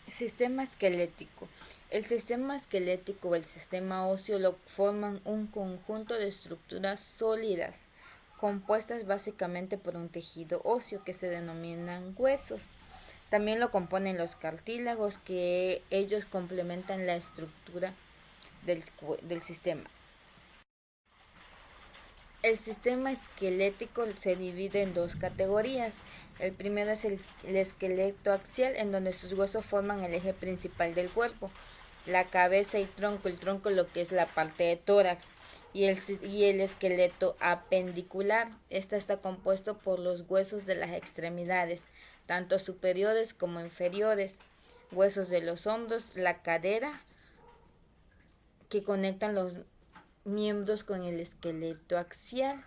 Sistema esquelético. El sistema esquelético o el sistema óseo lo forman un conjunto de estructuras sólidas, compuestas básicamente por un tejido óseo que se denominan huesos. También lo componen los cartílagos, que ellos complementan la estructura del sistema. El sistema esquelético se divide en dos categorías. El primero es el esqueleto axial, en donde sus huesos forman el eje principal del cuerpo, la cabeza y tronco, el tronco lo que es la parte de tórax, y el esqueleto apendicular. Este está compuesto por los huesos de las extremidades, tanto superiores como inferiores, huesos de los hombros, la cadera, que conectan los miembros con el esqueleto axial.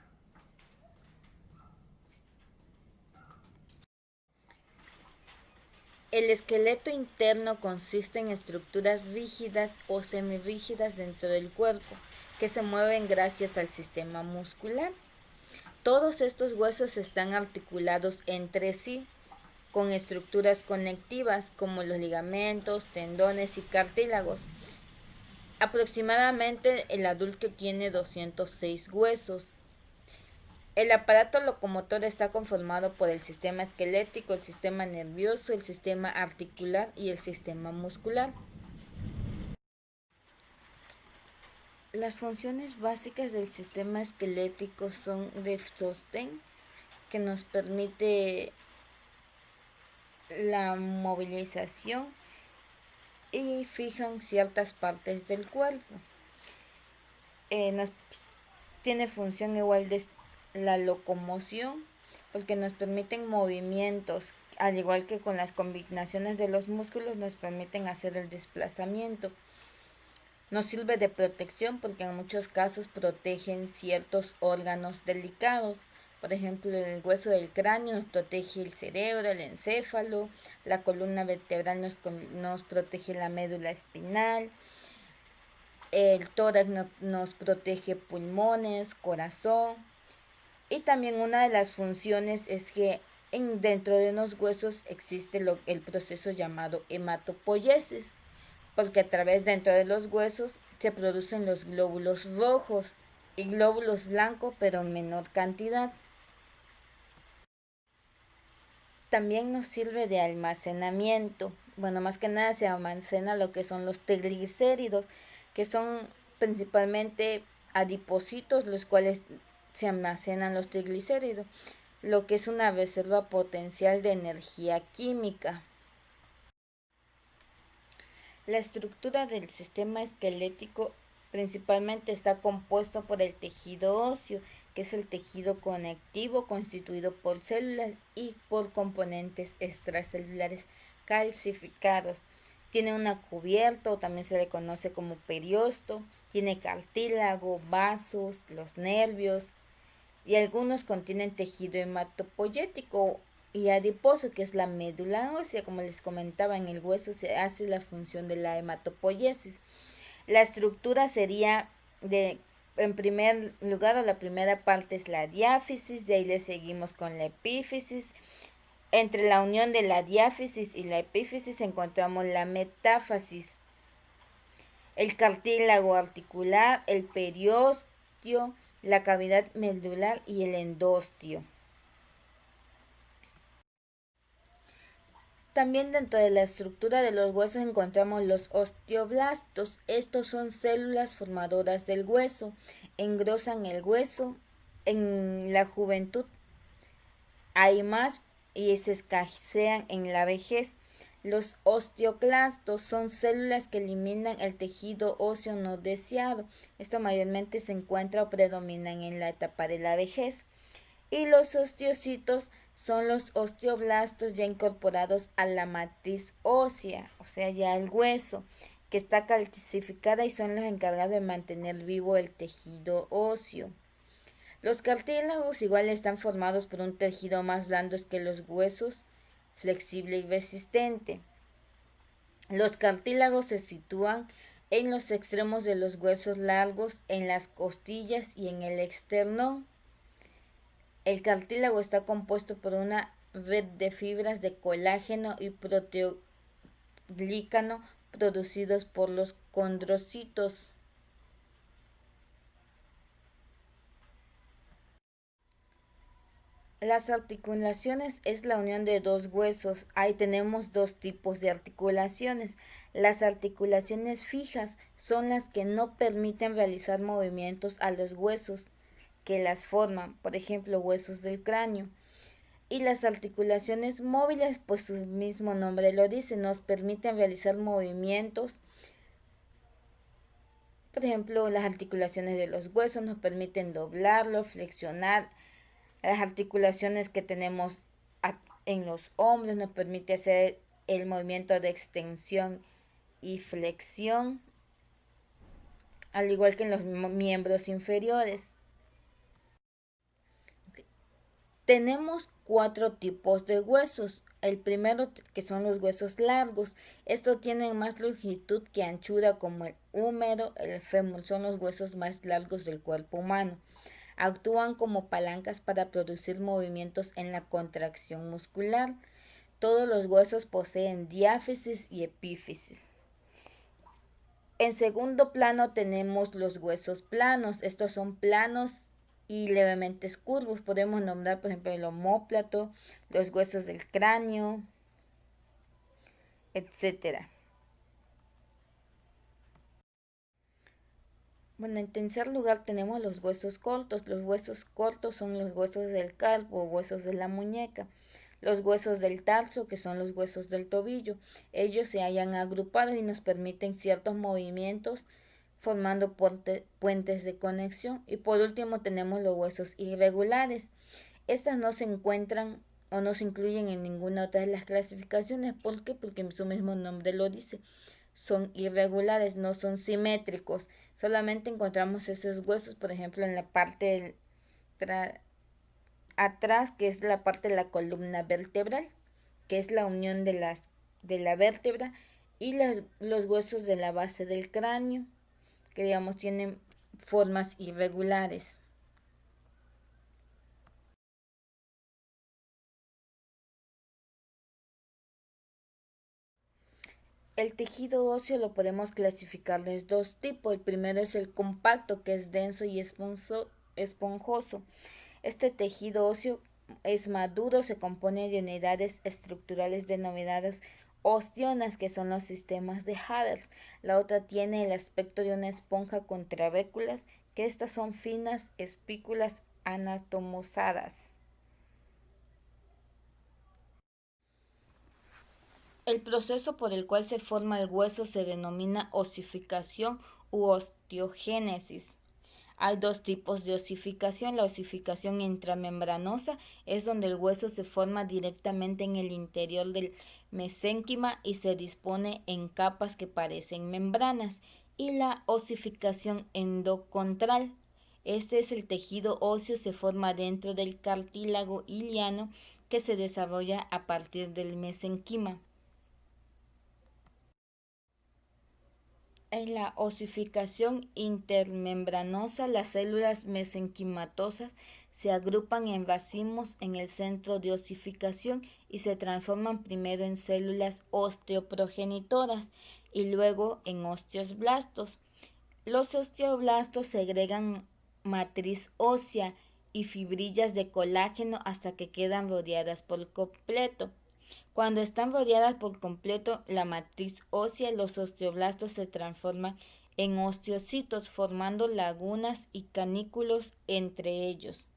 El esqueleto interno consiste en estructuras rígidas o semirrígidas dentro del cuerpo, que se mueven gracias al sistema muscular. Todos estos huesos están articulados entre sí con estructuras conectivas como los ligamentos, tendones y cartílagos. Aproximadamente el adulto tiene 206 huesos. El aparato locomotor está conformado por el sistema esquelético, el sistema nervioso, el sistema articular y el sistema muscular. Las funciones básicas del sistema esquelético son de sostén, que nos permite la movilización y fijan ciertas partes del cuerpo. Nos tiene función igual de la locomoción, porque nos permiten movimientos, al igual que con las combinaciones de los músculos nos permiten hacer el desplazamiento. Nos sirve de protección porque en muchos casos protegen ciertos órganos delicados. Por ejemplo, el hueso del cráneo nos protege el cerebro, el encéfalo, la columna vertebral nos protege la médula espinal, el tórax nos protege pulmones, corazón. Y también una de las funciones es que dentro de los huesos existe el proceso llamado hematopoiesis, porque a través dentro de los huesos se producen los glóbulos rojos y glóbulos blancos, pero en menor cantidad. También nos sirve de almacenamiento. Bueno, más que nada se almacena lo que son los triglicéridos, que son principalmente adipocitos, los cuales se almacenan los triglicéridos, lo que es una reserva potencial de energía química. La estructura del sistema esquelético principalmente está compuesto por el tejido óseo, que es el tejido conectivo constituido por células y por componentes extracelulares calcificados. Tiene una cubierta, o también se le conoce como periosto, tiene cartílago, vasos, los nervios, y algunos contienen tejido hematopoyético y adiposo, que es la médula ósea. Como les comentaba, en el hueso se hace la función de la hematopoiesis. La estructura sería en primer lugar, o la primera parte es la diáfisis, de ahí le seguimos con la epífisis. Entre la unión de la diáfisis y la epífisis encontramos la metáfasis, el cartílago articular, el periostio, la cavidad medular y el endostio. También dentro de la estructura de los huesos encontramos los osteoblastos. Estos son células formadoras del hueso. Engrosan el hueso. En la juventud hay más y se escasean en la vejez. Los osteoclastos son células que eliminan el tejido óseo no deseado. Esto mayormente se encuentra o predominan en la etapa de la vejez. Y los osteocitos son los osteoblastos ya incorporados a la matriz ósea, o sea, ya el hueso, que está calcificada, y son los encargados de mantener vivo el tejido óseo. Los cartílagos igual están formados por un tejido más blando que los huesos, flexible y resistente. Los cartílagos se sitúan en los extremos de los huesos largos, en las costillas y en el esternón. El cartílago está compuesto por una red de fibras de colágeno y lícano producidos por los condrocitos. Las articulaciones es la unión de dos huesos. Ahí tenemos dos tipos de articulaciones. Las articulaciones fijas son las que no permiten realizar movimientos a los huesos que las forman, por ejemplo, huesos del cráneo. Y las articulaciones móviles, pues su mismo nombre lo dice, nos permiten realizar movimientos. Por ejemplo, las articulaciones de los huesos nos permiten doblarlo, flexionar. Las articulaciones que tenemos en los hombros nos permite hacer el movimiento de extensión y flexión, al igual que en los miembros inferiores. Tenemos cuatro tipos de huesos. El primero, que son los huesos largos. Estos tienen más longitud que anchura, como el húmero, el fémur. Son los huesos más largos del cuerpo humano. Actúan como palancas para producir movimientos en la contracción muscular. Todos los huesos poseen diáfisis y epífisis. En segundo plano tenemos los huesos planos. Estos son planos y levemente curvos. Podemos nombrar, por ejemplo, el omóplato, los huesos del cráneo, etcétera. Bueno, en tercer lugar tenemos los huesos cortos. Los huesos cortos son los huesos del carpo o huesos de la muñeca. Los huesos del tarso, que son los huesos del tobillo. Ellos se hallan agrupados y nos permiten ciertos movimientos formando puentes de conexión. Y por último tenemos los huesos irregulares. Estas no se encuentran o no se incluyen en ninguna otra de las clasificaciones. ¿Por qué? Porque su mismo nombre lo dice. Son irregulares, no son simétricos. Solamente encontramos esos huesos, por ejemplo, en la parte atrás, que es la parte de la columna vertebral, que es la unión de la vértebra, y los huesos de la base del cráneo, que digamos tienen formas irregulares. El tejido óseo lo podemos clasificar de dos tipos. El primero es el compacto, que es denso y esponjoso. Este tejido óseo es maduro, se compone de unidades estructurales denominadas ostionas, que son los sistemas de Haber. La otra tiene el aspecto de una esponja con trabéculas, que estas son finas espículas anatomosadas. El proceso por el cual se forma el hueso se denomina osificación u osteogénesis. Hay dos tipos de osificación. La osificación intramembranosa es donde el hueso se forma directamente en el interior del mesénquima y se dispone en capas que parecen membranas. Y la osificación endocontral. Este es el tejido óseo, se forma dentro del cartílago iliano que se desarrolla a partir del mesenquima. En la osificación intermembranosa, las células mesenquimatosas se agrupan en racimos en el centro de osificación y se transforman primero en células osteoprogenitoras y luego en osteoblastos. Los osteoblastos segregan matriz ósea y fibrillas de colágeno hasta que quedan rodeadas por completo. Cuando están rodeadas por completo la matriz ósea, los osteoblastos se transforman en osteocitos, formando lagunas y canículos entre ellos.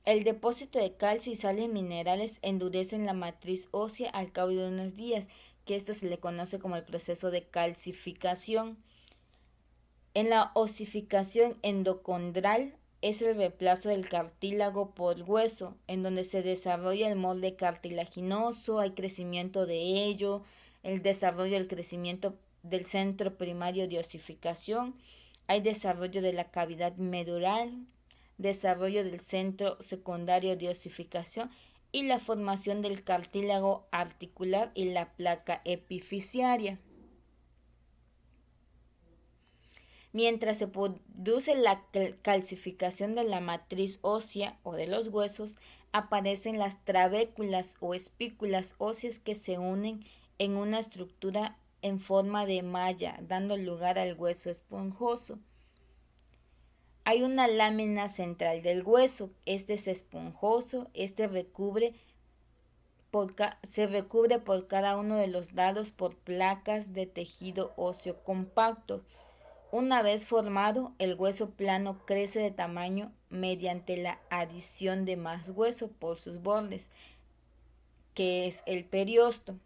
El depósito de calcio y sales minerales endurecen la matriz ósea al cabo de unos días, que esto se le conoce como el proceso de calcificación. En la osificación endocondral es el reemplazo del cartílago por hueso, en donde se desarrolla el molde cartilaginoso, hay crecimiento de ello, el desarrollo del crecimiento del centro primario de osificación, hay desarrollo de la cavidad medular, desarrollo del centro secundario de osificación y la formación del cartílago articular y la placa epifisiaria. Mientras se produce la calcificación de la matriz ósea o de los huesos, aparecen las trabéculas o espículas óseas que se unen en una estructura en forma de malla, dando lugar al hueso esponjoso. Hay una lámina central del hueso, este es esponjoso, se recubre por cada uno de los lados por placas de tejido óseo compacto. Una vez formado, el hueso plano crece de tamaño mediante la adición de más hueso por sus bordes, que es el periosto.